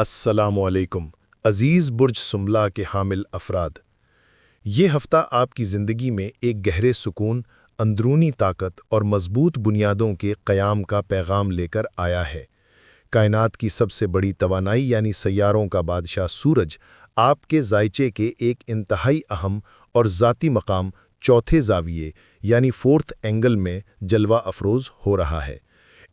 السلام علیکم عزیز برج سنبلہ کے حامل افراد، یہ ہفتہ آپ کی زندگی میں ایک گہرے سکون، اندرونی طاقت اور مضبوط بنیادوں کے قیام کا پیغام لے کر آیا ہے۔ کائنات کی سب سے بڑی توانائی یعنی سیاروں کا بادشاہ سورج آپ کے زائچے کے ایک انتہائی اہم اور ذاتی مقام چوتھے زاویے یعنی فورتھ اینگل میں جلوہ افروز ہو رہا ہے۔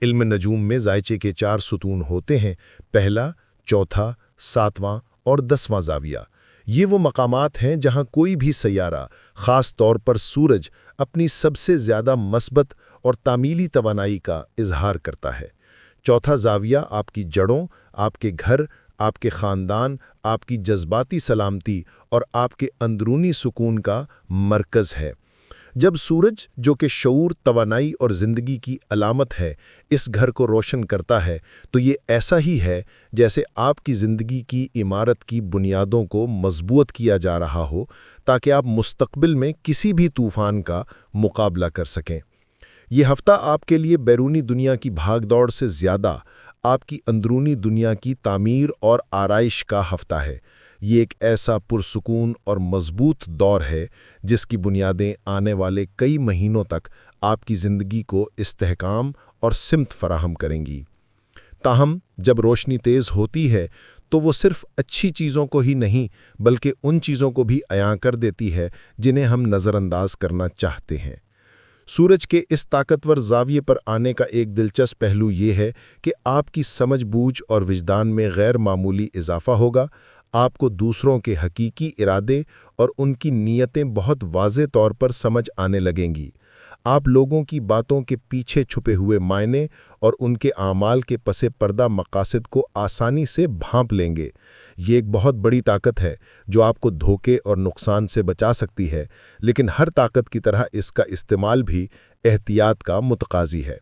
علم نجوم میں زائچے کے 4 ستون ہوتے ہیں، پہلا، چوتھا، ساتواں اور 10واں زاویہ۔ یہ وہ مقامات ہیں جہاں کوئی بھی سیارہ، خاص طور پر سورج، اپنی سب سے زیادہ مثبت اور تعمیلی توانائی کا اظہار کرتا ہے۔ چوتھا زاویہ آپ کی جڑوں، آپ کے گھر، آپ کے خاندان، آپ کی جذباتی سلامتی اور آپ کے اندرونی سکون کا مرکز ہے۔ جب سورج، جو کہ شعور، توانائی اور زندگی کی علامت ہے، اس گھر کو روشن کرتا ہے تو یہ ایسا ہی ہے جیسے آپ کی زندگی کی عمارت کی بنیادوں کو مضبوط کیا جا رہا ہو تاکہ آپ مستقبل میں کسی بھی طوفان کا مقابلہ کر سکیں۔ یہ ہفتہ آپ کے لیے بیرونی دنیا کی بھاگ دوڑ سے زیادہ آپ کی اندرونی دنیا کی تعمیر اور آرائش کا ہفتہ ہے۔ یہ ایک ایسا پرسکون اور مضبوط دور ہے جس کی بنیادیں آنے والے کئی مہینوں تک آپ کی زندگی کو استحکام اور سمت فراہم کریں گی۔ تاہم جب روشنی تیز ہوتی ہے تو وہ صرف اچھی چیزوں کو ہی نہیں بلکہ ان چیزوں کو بھی عیاں کر دیتی ہے جنہیں ہم نظر انداز کرنا چاہتے ہیں۔ سورج کے اس طاقتور زاویے پر آنے کا ایک دلچسپ پہلو یہ ہے کہ آپ کی سمجھ بوجھ اور وجدان میں غیر معمولی اضافہ ہوگا۔ آپ کو دوسروں کے حقیقی ارادے اور ان کی نیتیں بہت واضح طور پر سمجھ آنے لگیں گی۔ آپ لوگوں کی باتوں کے پیچھے چھپے ہوئے معنی اور ان کے اعمال کے پس پردہ مقاصد کو آسانی سے بھانپ لیں گے۔ یہ ایک بہت بڑی طاقت ہے جو آپ کو دھوکے اور نقصان سے بچا سکتی ہے، لیکن ہر طاقت کی طرح اس کا استعمال بھی احتیاط کا متقاضی ہے۔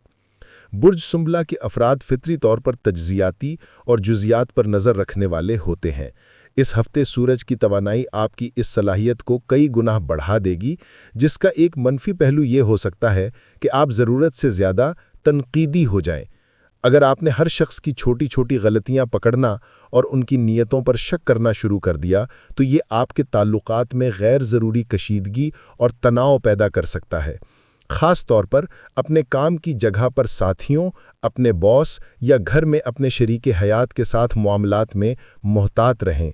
برج سنبلہ کے افراد فطری طور پر تجزیاتی اور جزیات پر نظر رکھنے والے ہوتے ہیں۔ اس ہفتے سورج کی توانائی آپ کی اس صلاحیت کو کئی گنا بڑھا دے گی، جس کا ایک منفی پہلو یہ ہو سکتا ہے کہ آپ ضرورت سے زیادہ تنقیدی ہو جائیں۔ اگر آپ نے ہر شخص کی چھوٹی چھوٹی غلطیاں پکڑنا اور ان کی نیتوں پر شک کرنا شروع کر دیا تو یہ آپ کے تعلقات میں غیر ضروری کشیدگی اور تناؤ پیدا کر سکتا ہے۔ خاص طور پر اپنے کام کی جگہ پر ساتھیوں، اپنے باس یا گھر میں اپنے شریک حیات کے ساتھ معاملات میں محتاط رہیں۔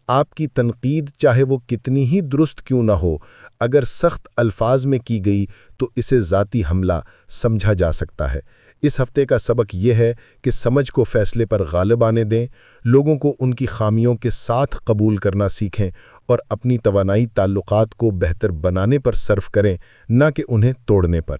آپ کی تنقید چاہے وہ کتنی ہی درست کیوں نہ ہو، اگر سخت الفاظ میں کی گئی تو اسے ذاتی حملہ سمجھا جا سکتا ہے۔ اس ہفتے کا سبق یہ ہے کہ سمجھ کو فیصلے پر غالب آنے دیں، لوگوں کو ان کی خامیوں کے ساتھ قبول کرنا سیکھیں اور اپنی توانائی تعلقات کو بہتر بنانے پر صرف کریں، نہ کہ انہیں توڑنے پر۔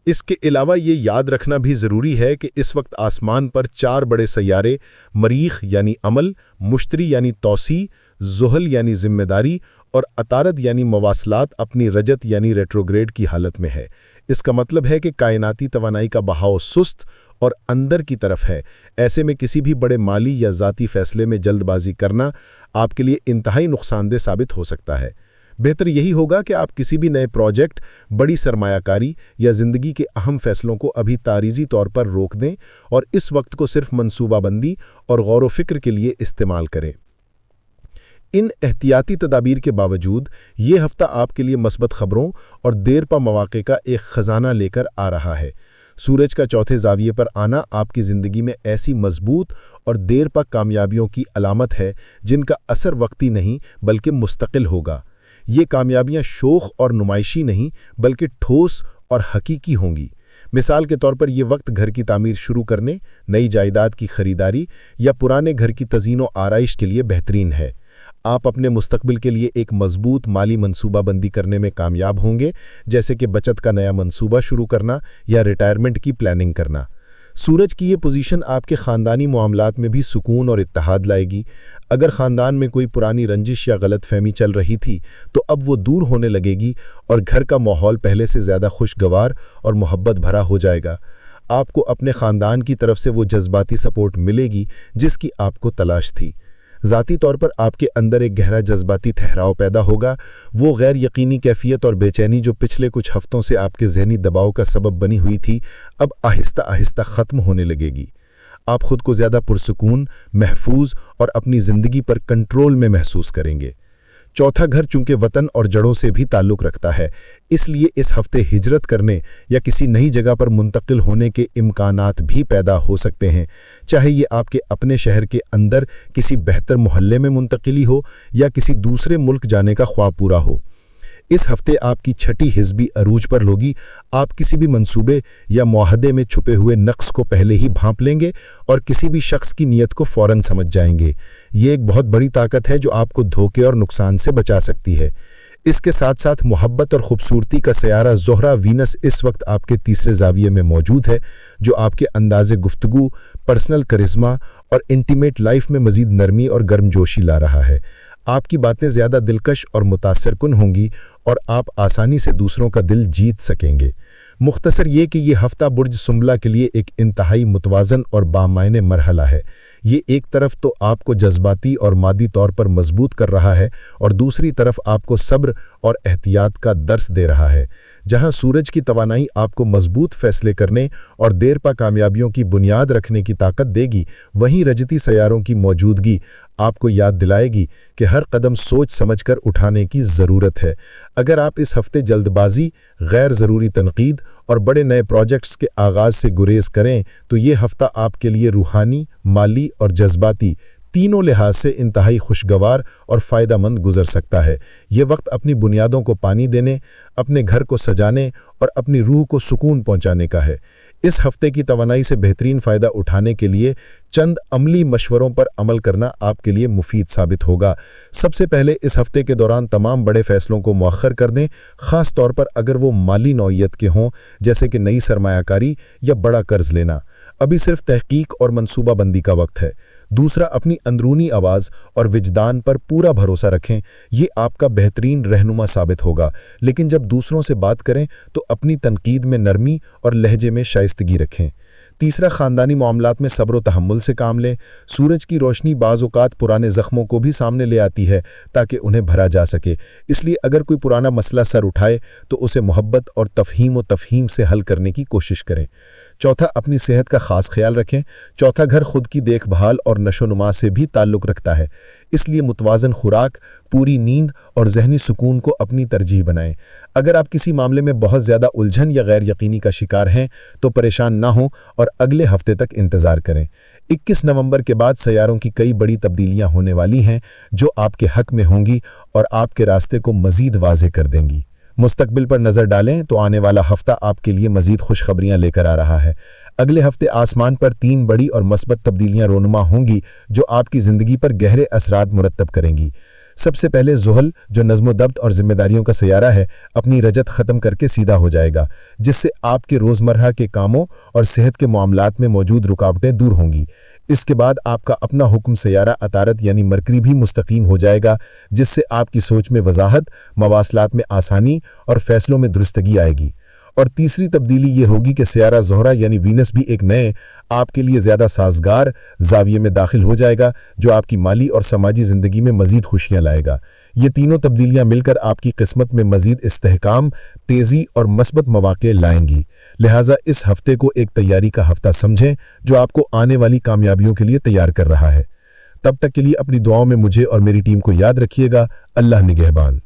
اس کے علاوہ یہ یاد رکھنا بھی ضروری ہے کہ اس وقت آسمان پر 4 بڑے سیارے مریخ یعنی عمل، مشتری یعنی توسیع، زحل یعنی ذمہ داری اور عطارد یعنی مواصلات اپنی رجت یعنی ریٹروگریڈ کی حالت میں ہے۔ اس کا مطلب ہے کہ کائناتی توانائی کا بہاؤ سست اور اندر کی طرف ہے۔ ایسے میں کسی بھی بڑے مالی یا ذاتی فیصلے میں جلد بازی کرنا آپ کے لیے انتہائی نقصان دہ ثابت ہو سکتا ہے۔ بہتر یہی ہوگا کہ آپ کسی بھی نئے پروجیکٹ، بڑی سرمایہ کاری یا زندگی کے اہم فیصلوں کو ابھی تاریخی طور پر روک دیں اور اس وقت کو صرف منصوبہ بندی اور غور و فکر کے لیے استعمال کریں۔ ان احتیاطی تدابیر کے باوجود یہ ہفتہ آپ کے لیے مثبت خبروں اور دیر پا مواقع کا ایک خزانہ لے کر آ رہا ہے۔ سورج کا چوتھے زاویے پر آنا آپ کی زندگی میں ایسی مضبوط اور دیر پا کامیابیوں کی علامت ہے جن کا اثر وقتی نہیں بلکہ مستقل ہوگا۔ یہ کامیابیاں شوخ اور نمائشی نہیں بلکہ ٹھوس اور حقیقی ہوں گی۔ مثال کے طور پر یہ وقت گھر کی تعمیر شروع کرنے، نئی جائیداد کی خریداری یا پرانے گھر کی تزئین و آرائش کے لیے بہترین ہے۔ آپ اپنے مستقبل کے لیے ایک مضبوط مالی منصوبہ بندی کرنے میں کامیاب ہوں گے، جیسے کہ بچت کا نیا منصوبہ شروع کرنا یا ریٹائرمنٹ کی پلاننگ کرنا۔ سورج کی یہ پوزیشن آپ کے خاندانی معاملات میں بھی سکون اور اتحاد لائے گی۔ اگر خاندان میں کوئی پرانی رنجش یا غلط فہمی چل رہی تھی تو اب وہ دور ہونے لگے گی اور گھر کا ماحول پہلے سے زیادہ خوشگوار اور محبت بھرا ہو جائے گا۔ آپ کو اپنے خاندان کی طرف سے وہ جذباتی سپورٹ ملے گی جس کی آپ کو تلاش تھی۔ ذاتی طور پر آپ کے اندر ایک گہرا جذباتی ٹھہراؤ پیدا ہوگا۔ وہ غیر یقینی کیفیت اور بے چینی جو پچھلے کچھ ہفتوں سے آپ کے ذہنی دباؤ کا سبب بنی ہوئی تھی، اب آہستہ آہستہ ختم ہونے لگے گی۔ آپ خود کو زیادہ پرسکون، محفوظ اور اپنی زندگی پر کنٹرول میں محسوس کریں گے۔ چوتھا گھر چونکہ وطن اور جڑوں سے بھی تعلق رکھتا ہے، اس لیے اس ہفتے ہجرت کرنے یا کسی نئی جگہ پر منتقل ہونے کے امکانات بھی پیدا ہو سکتے ہیں، چاہے یہ آپ کے اپنے شہر کے اندر کسی بہتر محلے میں منتقلی ہو یا کسی دوسرے ملک جانے کا خواب پورا ہو۔ اس ہفتے آپ کی چھٹی حزبی عروج پر ہوگی۔ آپ کسی بھی منصوبے یا معاہدے میں چھپے ہوئے نقص کو پہلے ہی بھانپ لیں گے اور کسی بھی شخص کی نیت کو فوراً سمجھ جائیں گے۔ یہ ایک بہت بڑی طاقت ہے جو آپ کو دھوکے اور نقصان سے بچا سکتی ہے۔ اس کے ساتھ ساتھ محبت اور خوبصورتی کا سیارہ زہرہ وینس اس وقت آپ کے تیسرے زاویے میں موجود ہے، جو آپ کے انداز گفتگو، پرسنل کرزما اور انٹیمیٹ لائف میں مزید نرمی اور گرمجوشی لا رہا ہے۔ آپ کی باتیں زیادہ دلکش اور متاثر کن ہوں گی اور آپ آسانی سے دوسروں کا دل جیت سکیں گے۔ مختصر یہ کہ یہ ہفتہ برج سنبلہ کے لیے ایک انتہائی متوازن اور بامعنی مرحلہ ہے۔ یہ ایک طرف تو آپ کو جذباتی اور مادی طور پر مضبوط کر رہا ہے اور دوسری طرف آپ کو صبر اور احتیاط کا درس دے رہا ہے۔ جہاں سورج کی توانائی آپ کو مضبوط فیصلے کرنے اور دیر پا کامیابیوں کی بنیاد رکھنے کی طاقت دے گی، وہیں رجتی سیاروں کی موجودگی آپ کو یاد دلائے گی کہ ہر قدم سوچ سمجھ کر اٹھانے کی ضرورت ہے۔ اگر آپ اس ہفتے جلد بازی، غیر ضروری تنقید اور بڑے نئے پروجیکٹس کے آغاز سے گریز کریں تو یہ ہفتہ آپ کے لیے روحانی، مالی اور جذباتی تینوں لحاظ سے انتہائی خوشگوار اور فائدہ مند گزر سکتا ہے۔ یہ وقت اپنی بنیادوں کو پانی دینے، اپنے گھر کو سجانے اور اپنی روح کو سکون پہنچانے کا ہے۔ اس ہفتے کی توانائی سے بہترین فائدہ اٹھانے کے لیے چند عملی مشوروں پر عمل کرنا آپ کے لیے مفید ثابت ہوگا۔ سب سے پہلے اس ہفتے کے دوران تمام بڑے فیصلوں کو مؤخر کر دیں، خاص طور پر اگر وہ مالی نوعیت کے ہوں، جیسے کہ نئی سرمایہ کاری یا بڑا قرض لینا۔ ابھی صرف تحقیق اور منصوبہ بندی کا وقت ہے۔ دوسرا، اپنی اندرونی آواز اور وجدان پر پورا بھروسہ رکھیں، یہ آپ کا بہترین رہنما ثابت ہوگا۔ لیکن جب دوسروں سے بات کریں تو اپنی تنقید میں نرمی اور لہجے میں شائستگی رکھیں۔ تیسرا، خاندانی معاملات میں صبر و تحمل سے کام لیں۔ سورج کی روشنی بعض اوقات پرانے زخموں کو بھی سامنے لے آتی ہے تاکہ انہیں بھرا جا سکے، اس لیے اگر کوئی پرانا مسئلہ سر اٹھائے تو اسے محبت اور تفہیم سے حل کرنے کی کوشش کریں۔ چوتھا، اپنی صحت کا خاص خیال رکھیں۔ چوتھا گھر خود کی دیکھ بھال اور نشو و نما سے بھی تعلق رکھتا ہے، اس لیے متوازن خوراک، پوری نیند اور ذہنی سکون کو اپنی ترجیح بنائیں۔ اگر آپ کسی معاملے میں بہت زیادہ الجھن یا غیر یقینی کا شکار ہیں تو پریشان نہ ہوں اور اگلے ہفتے تک انتظار کریں۔ 21 نومبر کے بعد سیاروں کی کئی بڑی تبدیلیاں ہونے والی ہیں جو آپ کے حق میں ہوں گی اور آپ کے راستے کو مزید واضح کر دیں گی۔ مستقبل پر نظر ڈالیں تو آنے والا ہفتہ آپ کے لیے مزید خوشخبریاں لے کر آ رہا ہے۔ اگلے ہفتے آسمان پر 3 بڑی اور مثبت تبدیلیاں رونما ہوں گی جو آپ کی زندگی پر گہرے اثرات مرتب کریں گی۔ سب سے پہلے زحل، جو نظم و ضبط اور ذمہ داریوں کا سیارہ ہے، اپنی رجت ختم کر کے سیدھا ہو جائے گا، جس سے آپ کے روزمرہ کے کاموں اور صحت کے معاملات میں موجود رکاوٹیں دور ہوں گی۔ اس کے بعد آپ کا اپنا حکم سیارہ عطارد یعنی مرکری بھی مستقیم ہو جائے گا، جس سے آپ کی سوچ میں وضاحت، مواصلات میں آسانی اور فیصلوں میں درستگی آئے گی۔ اور تیسری تبدیلی یہ ہوگی کہ سیارہ زہرہ یعنی وینس بھی ایک نئے، آپ کے لیے زیادہ سازگار زاویے میں داخل ہو جائے گا جو آپ کی مالی اور سماجی زندگی میں مزید خوشیاں لائے گا۔ یہ تینوں تبدیلیاں مل کر آپ کی قسمت میں مزید استحکام، تیزی اور مثبت مواقع لائیں گی۔ لہٰذا اس ہفتے کو ایک تیاری کا ہفتہ سمجھیں جو آپ کو آنے والی کامیابیوں کے لیے تیار کر رہا ہے۔ تب تک کے لیے اپنی دعاؤں میں مجھے اور میری ٹیم کو یاد رکھیے گا۔ اللہ نگہبان۔